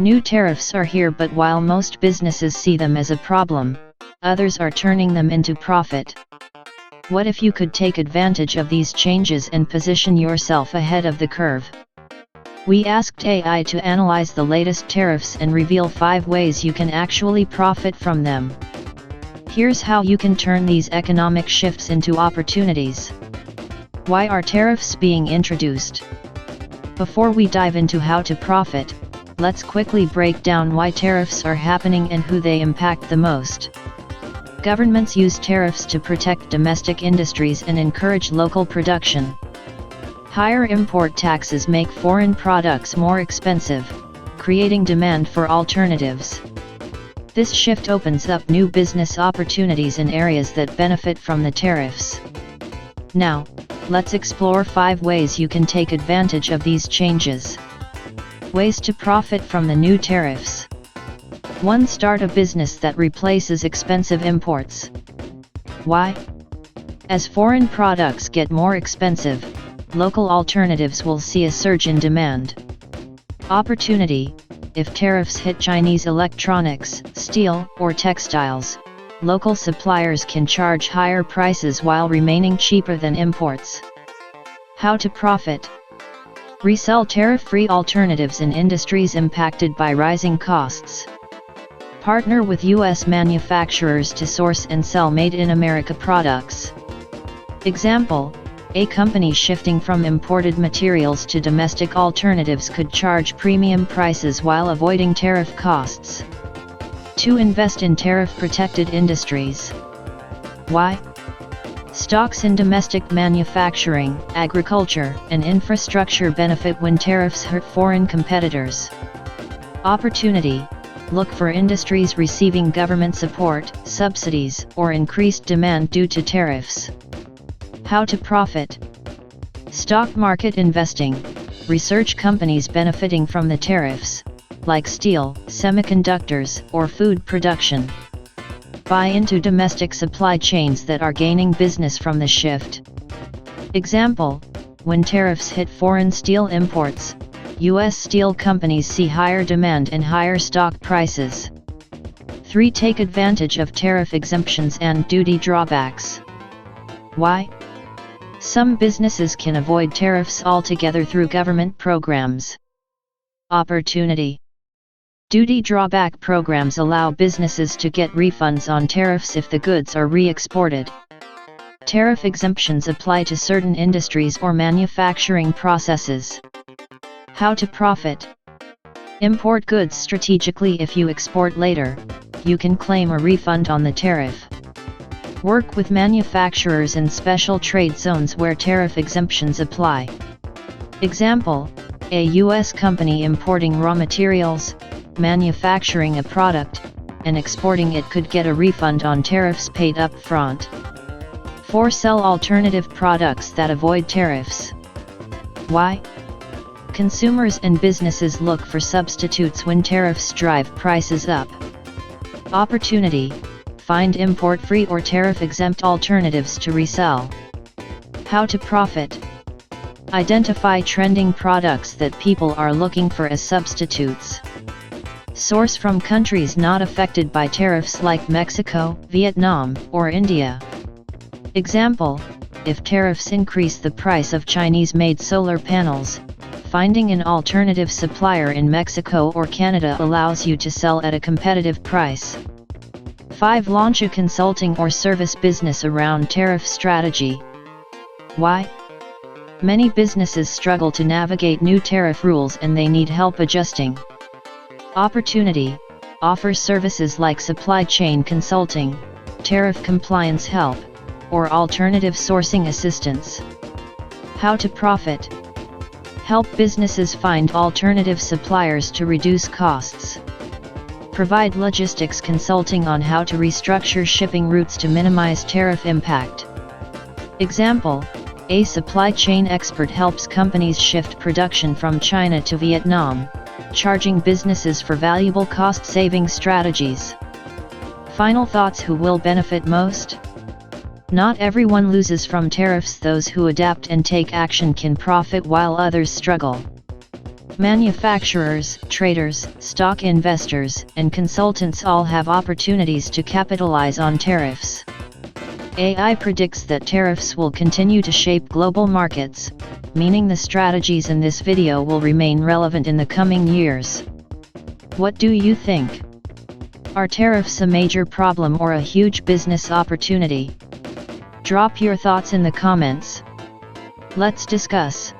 New tariffs are here, but while most businesses see them as a problem, others are turning them into profit. What if you could take advantage of these changes and position yourself ahead of the curve? We asked AI to analyze the latest tariffs and reveal 5 ways you can actually profit from them. Here's how you can turn these economic shifts into opportunities. Why are tariffs being introduced? Before we dive into how to profit, let's quickly break down why tariffs are happening and who they impact the most. Governments use tariffs to protect domestic industries and encourage local production. Higher import taxes make foreign products more expensive, creating demand for alternatives. This shift opens up new business opportunities in areas that benefit from the tariffs. Now, let's explore 5 ways you can take advantage of these changes. Ways to profit from the new tariffs. 1. Start a business that replaces expensive imports. Why? As foreign products get more expensive, local alternatives will see a surge in demand. Opportunity. If tariffs hit Chinese electronics, steel, or textiles, local suppliers can charge higher prices while remaining cheaper than imports. How to profit. Resell tariff-free alternatives in industries impacted by rising costs. Partner with U.S. manufacturers to source and sell made-in-America products. Example: a company shifting from imported materials to domestic alternatives could charge premium prices while avoiding tariff costs. 2. Invest in tariff-protected industries. Why? Stocks in domestic manufacturing, agriculture, and infrastructure benefit when tariffs hurt foreign competitors. Opportunity. Look for industries receiving government support, subsidies, or increased demand due to tariffs. How to profit. Stock market investing. Research companies benefiting from the tariffs, like steel, semiconductors, or food production. Buy into domestic supply chains that are gaining business from the shift. Example: when tariffs hit foreign steel imports, U.S. steel companies see higher demand and higher stock prices. 3. Take advantage of tariff exemptions and duty drawbacks. Why? Some businesses can avoid tariffs altogether through government programs. Opportunity. Duty drawback programs allow businesses to get refunds on tariffs if the goods are re-exported. Tariff exemptions apply to certain industries or manufacturing processes. How to profit. Import goods strategically. If you export later, you can claim a refund on the tariff. Work with manufacturers in special trade zones where tariff exemptions apply. Example: a U.S. company importing raw materials, manufacturing a product, and exporting it could get a refund on tariffs paid up front. 4. Sell alternative products that avoid tariffs. Why? Consumers and businesses look for substitutes when tariffs drive prices up. Opportunity. Find import-free or tariff-exempt alternatives to resell. How to profit. Identify trending products that people are looking for as substitutes. Source from countries not affected by tariffs like Mexico, Vietnam, or India. Example: if tariffs increase the price of Chinese-made solar panels, finding an alternative supplier in Mexico or Canada allows you to sell at a competitive price. 5. Launch a consulting or service business around tariff strategy. Why? Many businesses struggle to navigate new tariff rules and they need help adjusting. Opportunity. Offer services like supply chain consulting, tariff compliance help, or alternative sourcing assistance. How to profit. Help businesses find alternative suppliers to reduce costs. Provide logistics consulting on how to restructure shipping routes to minimize tariff impact. Example: a supply chain expert helps companies shift production from China to Vietnam, charging businesses for valuable cost-saving strategies. Final thoughts: who will benefit most? Not everyone loses from tariffs. Those who adapt and take action can profit while others struggle. Manufacturers, traders, stock investors, and consultants all have opportunities to capitalize on tariffs. AI predicts that tariffs will continue to shape global markets, meaning the strategies in this video will remain relevant in the coming years. What do you think? Are tariffs a major problem or a huge business opportunity? Drop your thoughts in the comments. Let's discuss.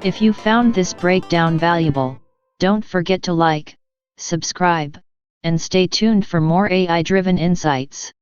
If you found this breakdown valuable, don't forget to like, subscribe, and stay tuned for more AI-driven insights.